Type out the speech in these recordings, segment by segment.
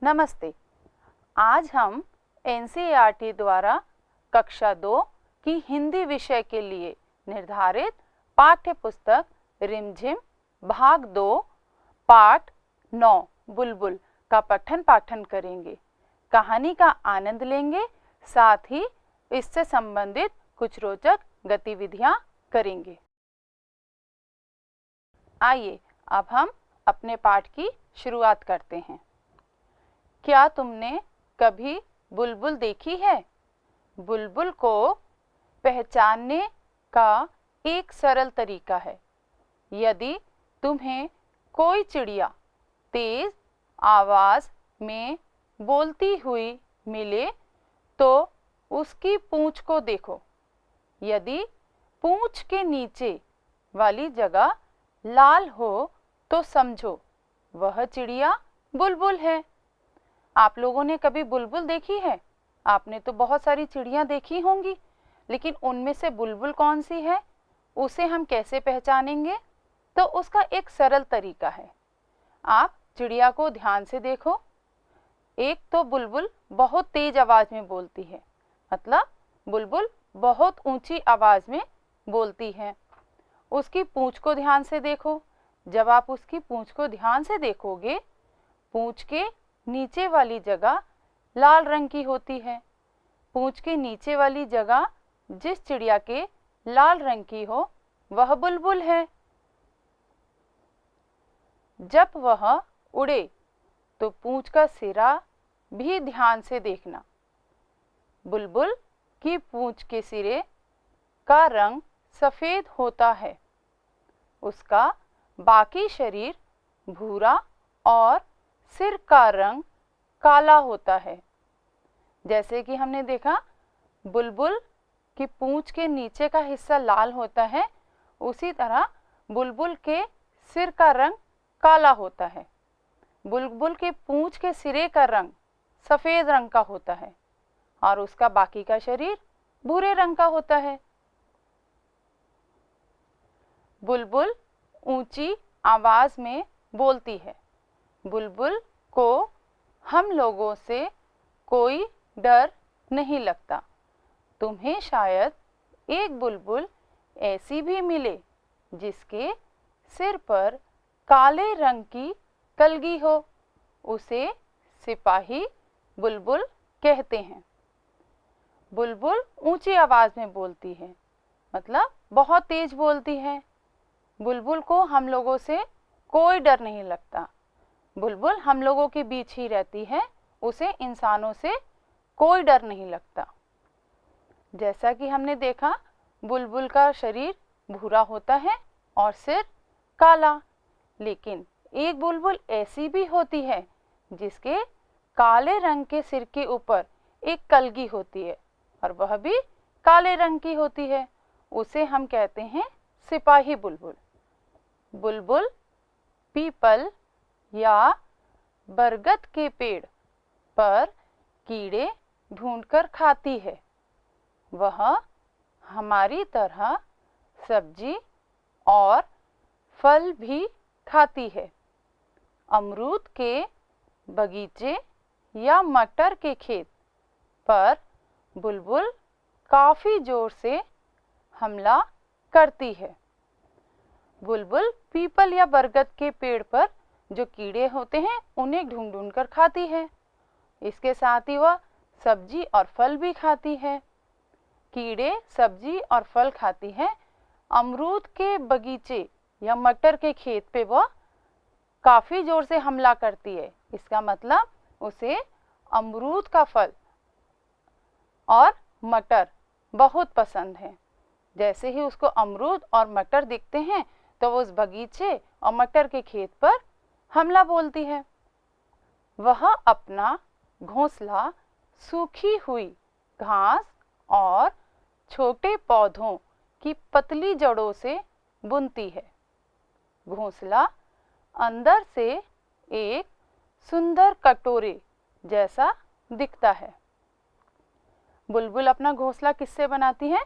नमस्ते। आज हम एनसीईआरटी द्वारा कक्षा 2 की हिंदी विषय के लिए निर्धारित पाठ्य पुस्तक रिमझिम भाग 2 पाठ 9 बुलबुल का पठन पाठन करेंगे। कहानी का आनंद लेंगे, साथ ही इससे संबंधित कुछ रोचक गतिविधियां करेंगे। आइए अब हम अपने पाठ की शुरुआत करते हैं। क्या तुमने कभी बुलबुल देखी है? बुलबुल को पहचानने का एक सरल तरीका है। यदि तुम्हें कोई चिड़िया तेज आवाज में बोलती हुई मिले तो उसकी पूंछ को देखो। यदि पूंछ के नीचे वाली जगह लाल हो तो समझो वह चिड़िया बुलबुल है। आप लोगों ने कभी बुलबुल देखी है? आपने तो बहुत सारी चिड़ियां देखी होंगी, लेकिन उनमें से बुलबुल कौन सी है, उसे हम कैसे पहचानेंगे? तो उसका एक सरल तरीका है। आप चिड़िया को ध्यान से देखो। एक तो बुलबुल बहुत तेज आवाज में बोलती है, मतलब बुलबुल बहुत ऊंची आवाज में बोलती है। उसकी पूंछ को ध्यान से देखो। जब आप उसकी पूंछ को ध्यान से देखोगे, पूंछ के नीचे वाली जगह लाल रंग की होती है। पूंछ के नीचे वाली जगह जिस चिड़िया के लाल रंग की हो वह बुलबुल है। जब वह उड़े तो पूंछ का सिरा भी ध्यान से देखना। बुलबुल की पूंछ के सिरे का रंग सफेद होता है। उसका बाकी शरीर भूरा और सिर का रंग काला होता है। जैसे कि हमने देखा बुलबुल की पूंछ के नीचे का हिस्सा लाल होता है, उसी तरह बुलबुल के सिर का रंग काला होता है। बुलबुल के पूंछ के सिरे का रंग सफेद रंग का होता है और उसका बाकी का शरीर भूरे रंग का होता है। बुलबुल ऊंची आवाज में बोलती है। बुलबुल को हम लोगों से कोई डर नहीं लगता। तुम्हें शायद एक बुलबुल ऐसी भी मिले जिसके सिर पर काले रंग की कलगी हो। उसे सिपाही बुलबुल कहते हैं। बुलबुल ऊंची आवाज में बोलती है, मतलब बहुत तेज बोलती है। बुलबुल को हम लोगों से कोई डर नहीं लगता। बुलबुल हम लोगों के बीच ही रहती है, उसे इंसानों से कोई डर नहीं लगता। जैसा कि हमने देखा बुलबुल का शरीर भूरा होता है और सिर काला, लेकिन एक बुलबुल ऐसी भी होती है जिसके काले रंग के सिर के ऊपर एक कलगी होती है और वह भी काले रंग की होती है। उसे हम कहते हैं सिपाही बुलबुल। बुलबुल पीपल या बरगद के पेड़ पर कीड़े ढूंढकर खाती है। वह हमारी तरह सब्जी और फल भी खाती है। अमरूद के बगीचे या मटर के खेत पर बुलबुल काफी जोर से हमला करती है। बुलबुल पीपल या बरगद के पेड़ पर जो कीड़े होते हैं उन्हें ढूंढ ढूंढ कर खाती है। इसके साथ ही वह सब्जी और फल भी खाती है। कीड़े सब्जी और फल खाती है। अमरूद के बगीचे या मटर के खेत पे वह काफी जोर से हमला करती है। इसका मतलब उसे अमरूद का फल और मटर बहुत पसंद है। जैसे ही उसको अमरूद और मटर दिखते हैं तो वो उस बगीचे और मटर के खेत पर हमला बोलती है। वह अपना घोंसला सूखी हुई घास और छोटे पौधों की पतली जड़ों से बुनती है। घोंसला अंदर से एक सुंदर कटोरे जैसा दिखता है। बुलबुल अपना घोंसला किससे बनाती है?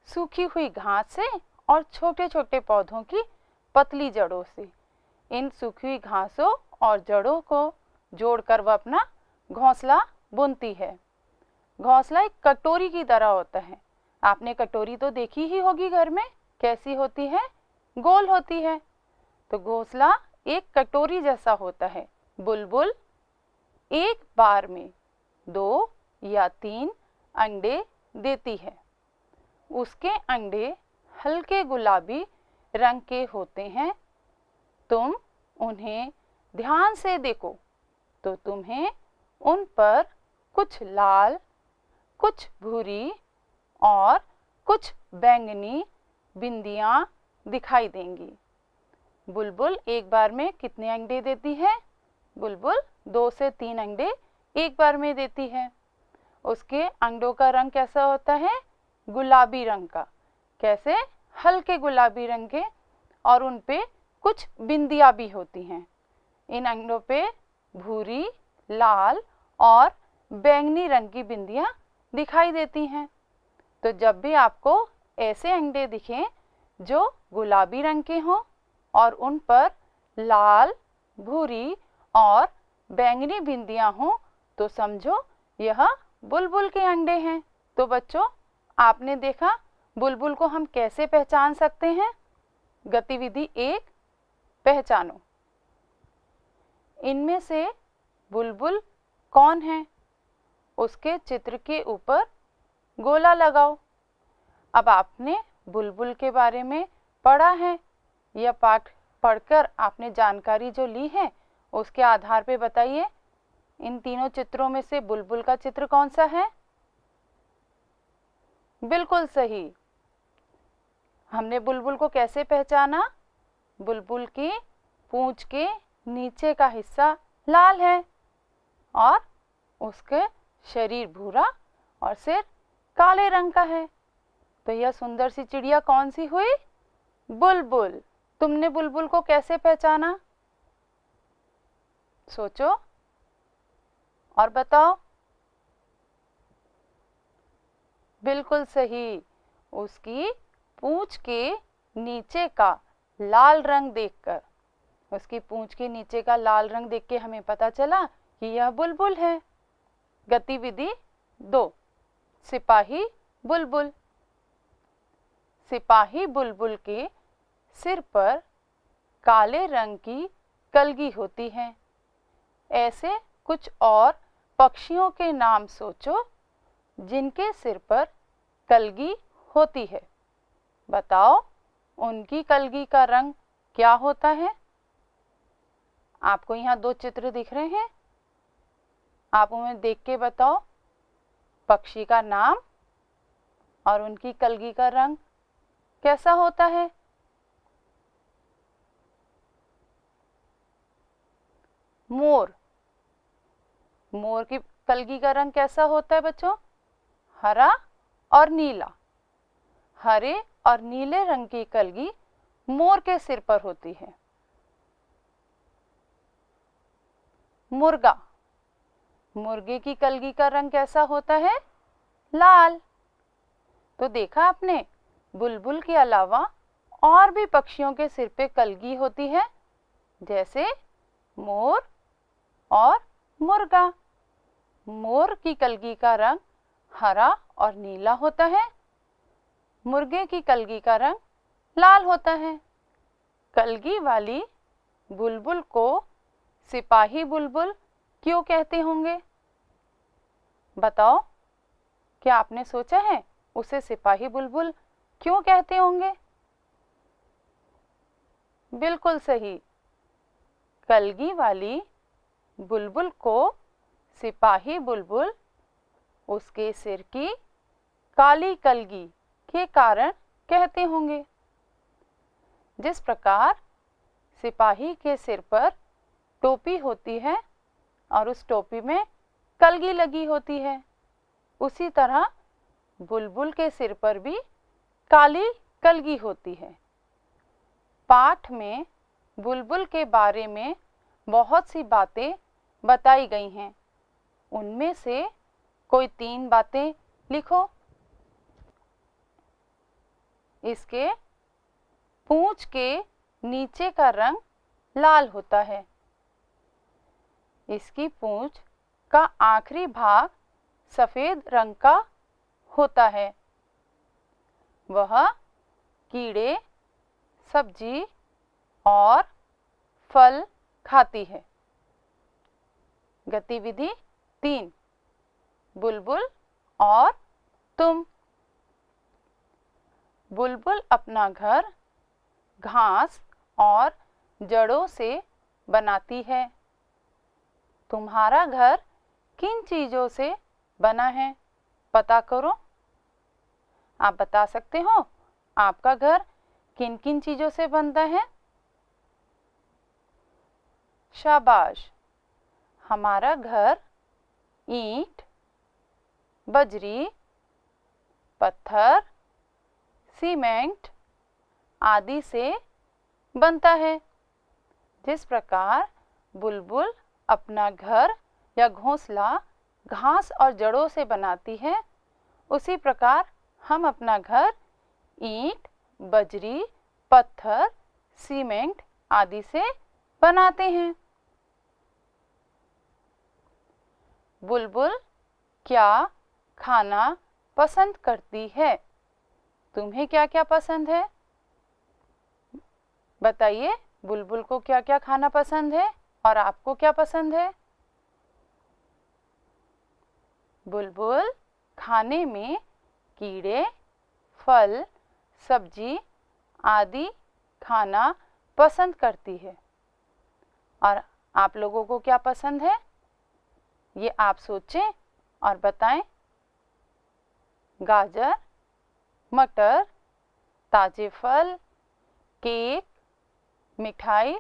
सूखी हुई घास से और छोटे छोटे पौधों की पतली जड़ों से। इन सूखी हुई घासों और जड़ों को जोड़कर वह अपना घोंसला बुनती है। घोंसला एक कटोरी की तरह होता है। आपने कटोरी तो देखी ही होगी घर में, कैसी होती है? गोल होती है। तो घोंसला एक कटोरी जैसा होता है। बुलबुल एक बार में 2 या 3 अंडे देती है। उसके अंडे हल्के गुलाबी रंग के होते हैं। तुम उन्हें ध्यान से देखो तो तुम्हें उन पर कुछ लाल, कुछ भूरी और कुछ बैंगनी बिंदियां दिखाई देंगी। बुलबुल एक बार में कितने अंडे देती है? बुलबुल 2 से 3 अंडे एक बार में देती है। उसके अंडों का रंग कैसा होता है? गुलाबी रंग का। कैसे? हल्के गुलाबी रंग के, और उन पे कुछ बिंदियां भी होती हैं। इन अंडों पे भूरी, लाल और बैंगनी रंग की बिंदियां दिखाई देती हैं। तो जब भी आपको ऐसे अंडे दिखें जो गुलाबी रंग के हों और उन पर लाल, भूरी और बैंगनी बिंदियां हों, तो समझो यह बुलबुल के अंडे हैं। तो बच्चों, आपने देखा बुलबुल को हम कैसे पहचान सकते हैं? गतिविधि 1, पहचानो। इनमें से बुलबुल कौन है? उसके चित्र के ऊपर गोला लगाओ। अब आपने बुलबुल के बारे में पढ़ा है। यह पाठ पढ़कर आपने जानकारी जो ली है उसके आधार पे बताइए, इन तीनों चित्रों में से बुलबुल का चित्र कौन सा है? बिल्कुल सही। हमने बुलबुल को कैसे पहचाना? बुलबुल की पूंछ के नीचे का हिस्सा लाल है और उसके शरीर भूरा और सिर काले रंग का है। तो यह सुंदर सी चिड़िया कौन सी हुई? बुलबुल। तुमने बुलबुल को कैसे पहचाना? सोचो और बताओ। बिल्कुल सही। उसकी पूंछ के नीचे का लाल रंग देखकर, उसकी पूंछ के नीचे का लाल रंग देख के हमें पता चला कि यह बुलबुल है। गतिविधि 2, सिपाही बुलबुल। सिपाही बुलबुल के सिर पर काले रंग की कलगी होती है। ऐसे कुछ और पक्षियों के नाम सोचो जिनके सिर पर कलगी होती है। बताओ, उनकी कलगी का रंग क्या होता है? आपको यहाँ 2 चित्र दिख रहे हैं। आप उन्हें देख के बताओ पक्षी का नाम और उनकी कलगी का रंग कैसा होता है? मोर। मोर की कलगी का रंग कैसा होता है बच्चों? हरा और नीला। हरे और नीले रंग की कलगी मोर के सिर पर होती है। मुर्गा। मुर्गे की कलगी का रंग कैसा होता है? लाल। तो देखा आपने, बुलबुल के अलावा और भी पक्षियों के सिर पे कलगी होती है, जैसे मोर और मुर्गा। मोर की कलगी का रंग हरा और नीला होता है। मुर्गे की कलगी का रंग लाल होता है। कलगी वाली बुलबुल को सिपाही बुलबुल क्यों कहते होंगे? बताओ, क्या आपने सोचा है उसे सिपाही बुलबुल क्यों कहते होंगे? बिल्कुल सही। कलगी वाली बुलबुल को सिपाही बुलबुल उसके सिर की काली कलगी के कारण कहते होंगे। जिस प्रकार सिपाही के सिर पर टोपी होती है और उस टोपी में कलगी लगी होती है, उसी तरह बुलबुल के सिर पर भी काली कलगी होती है। पाठ में बुलबुल के बारे में बहुत सी बातें बताई गई हैं। उनमें से कोई 3 बातें लिखो। इसके पूंछ के नीचे का रंग लाल होता है। इसकी पूंछ का आखिरी भाग सफेद रंग का होता है। वह कीड़े, सब्जी और फल खाती है। गतिविधि 3, बुलबुल और तुम। बुलबुल अपना घर घास और जड़ों से बनाती है। तुम्हारा घर किन चीजों से बना है, पता करो। आप बता सकते हो आपका घर किन किन चीजों से बनता है? शाबाश। हमारा घर ईंट, बजरी, पत्थर, सीमेंट आदि से बनता है। जिस प्रकार बुलबुल अपना घर या घोंसला घास और जड़ों से बनाती है, उसी प्रकार हम अपना घर ईंट, बजरी, पत्थर, सीमेंट आदि से बनाते हैं। बुलबुल क्या खाना पसंद करती है? तुम्हें क्या क्या पसंद है? बताइए, बुलबुल को क्या क्या खाना पसंद है और आपको क्या पसंद है? बुलबुल खाने में कीड़े, फल, सब्जी आदि खाना पसंद करती है। और आप लोगों को क्या पसंद है, ये आप सोचें और बताएं। गाजर, मटर, ताजे फल, केक, मिठाई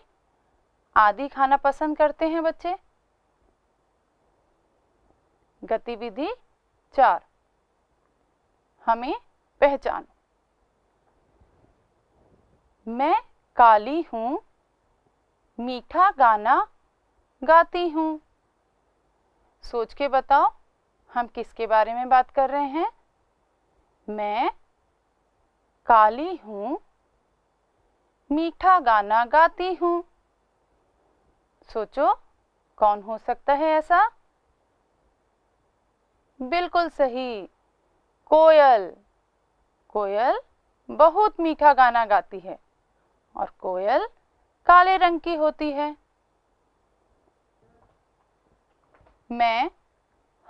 आदि खाना पसंद करते हैं बच्चे। गतिविधि 4, हमें पहचानो। मैं काली हूँ, मीठा गाना गाती हूँ। सोच के बताओ, हम किसके बारे में बात कर रहे हैं? मैं काली हूँ, मीठा गाना गाती हूँ। सोचो, कौन हो सकता है ऐसा? बिल्कुल सही, कोयल। कोयल बहुत मीठा गाना गाती है और कोयल काले रंग की होती है। मैं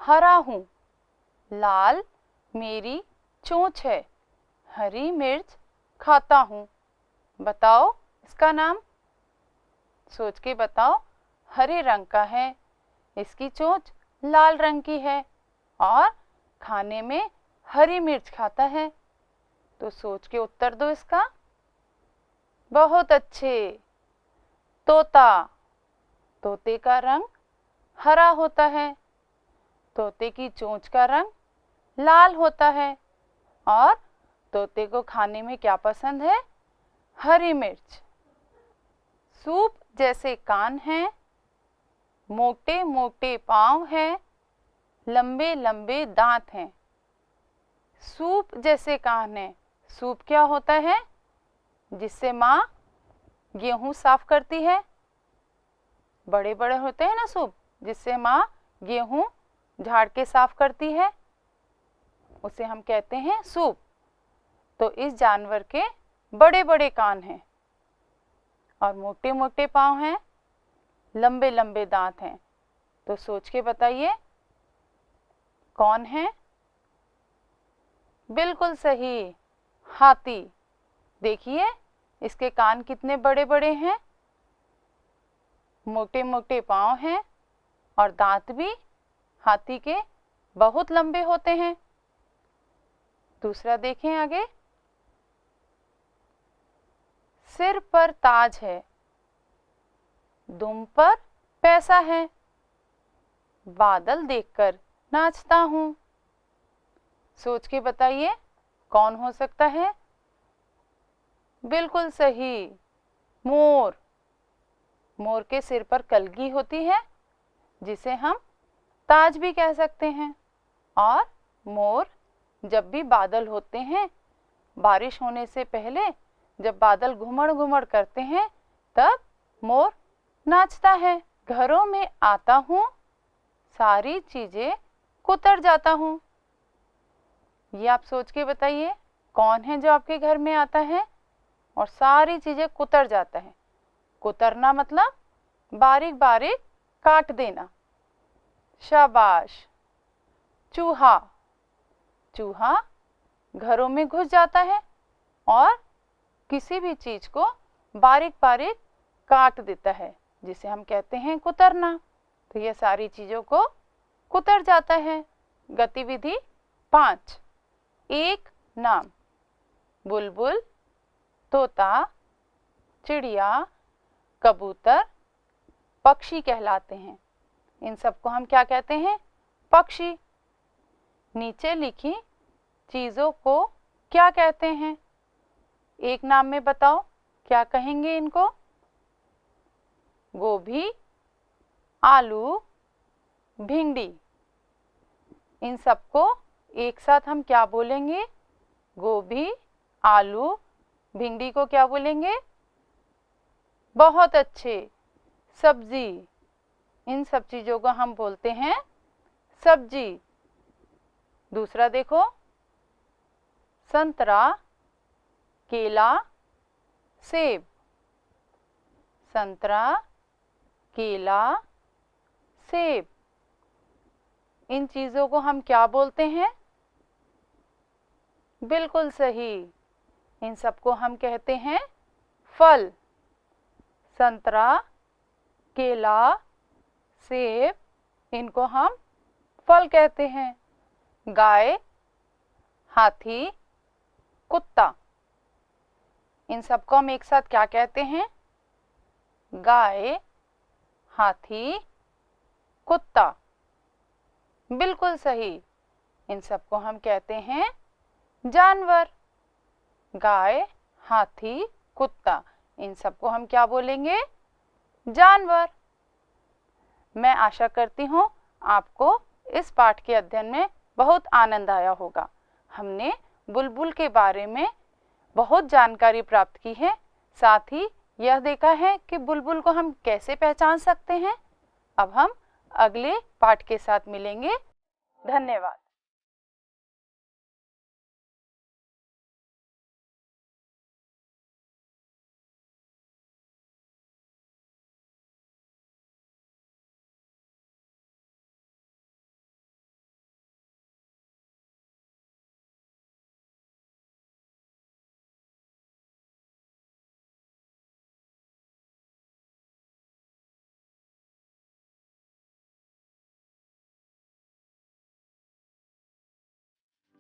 हरा हूँ, लाल मेरी चोंच है, हरी मिर्च खाता हूँ। बताओ इसका नाम। सोच के बताओ, हरे रंग का है, इसकी चोंच लाल रंग की है और खाने में हरी मिर्च खाता है। तो सोच के उत्तर दो इसका। बहुत अच्छे। तोता। तोते का रंग हरा होता है, तोते की चोंच का रंग लाल होता है और तोते को खाने में क्या पसंद है? हरी मिर्च। सूप जैसे कान हैं, मोटे मोटे पांव हैं, लंबे लंबे दांत हैं। सूप जैसे कान है। सूप क्या होता है? जिससे माँ गेहूं साफ करती है। बड़े बड़े होते हैं ना सूप, जिससे माँ गेहूं झाड़ के साफ करती है, उसे हम कहते हैं सूप। तो इस जानवर के बड़े बड़े कान हैं और मोटे मोटे पांव हैं, लंबे लंबे दांत हैं। तो सोच के बताइए कौन है? बिल्कुल सही, हाथी। देखिए इसके कान कितने बड़े बड़े हैं, मोटे मोटे पांव हैं और दांत भी हाथी के बहुत लंबे होते हैं। दूसरा देखें आगे। सिर पर ताज है, दुम पर पैसा है, बादल देखकर नाचता हूँ। सोच के बताइए कौन हो सकता है? बिल्कुल सही, मोर। मोर के सिर पर कलगी होती है, जिसे हम ताज भी कह सकते हैं। और मोर जब भी बादल होते हैं, बारिश होने से पहले जब बादल घुमड़ घुमड़ करते हैं, तब मोर नाचता है। घरों में आता हूँ, सारी चीजें कुतर जाता हूँ। ये आप सोच के बताइए, कौन है जो आपके घर में आता है और सारी चीजें कुतर जाता है। कुतरना मतलब बारीक बारीक काट देना। शाबाश। चूहा। चूहा घरों में घुस जाता है और किसी भी चीज को बारीक बारीक काट देता है, जिसे हम कहते हैं कुतरना। तो ये सारी चीजों को कुतर जाता है। गतिविधि 5। एक नाम। बुलबुल, तोता, चिड़िया, कबूतर पक्षी कहलाते हैं। इन सबको हम क्या कहते हैं? पक्षी। नीचे लिखी चीजों को क्या कहते हैं? एक नाम में बताओ, क्या कहेंगे इनको? गोभी, आलू, भिंडी। इन सबको एक साथ हम क्या बोलेंगे? गोभी, आलू, भिंडी को क्या बोलेंगे? बहुत अच्छे, सब्जी। इन सब चीजों को हम बोलते हैं सब्जी। दूसरा देखो, संतरा, केला, सेब। संतरा, केला, सेब। इन चीजों को हम क्या बोलते हैं? बिल्कुल सही, इन सबको हम कहते हैं फल। संतरा, केला, सेब, इनको हम फल कहते हैं। गाय, हाथी, कुत्ता। इन सबको हम एक साथ क्या कहते हैं? गाय, हाथी, कुत्ता। बिल्कुल सही, इन सबको हम कहते हैं जानवर। गाय, हाथी, कुत्ता, इन सबको हम क्या बोलेंगे? जानवर। मैं आशा करती हूँ आपको इस पाठ के अध्ययन में बहुत आनंद आया होगा। हमने बुलबुल के बारे में बहुत जानकारी प्राप्त की है, साथ ही यह देखा है कि बुलबुल को हम कैसे पहचान सकते हैं। अब हम अगले पाठ के साथ मिलेंगे। धन्यवाद।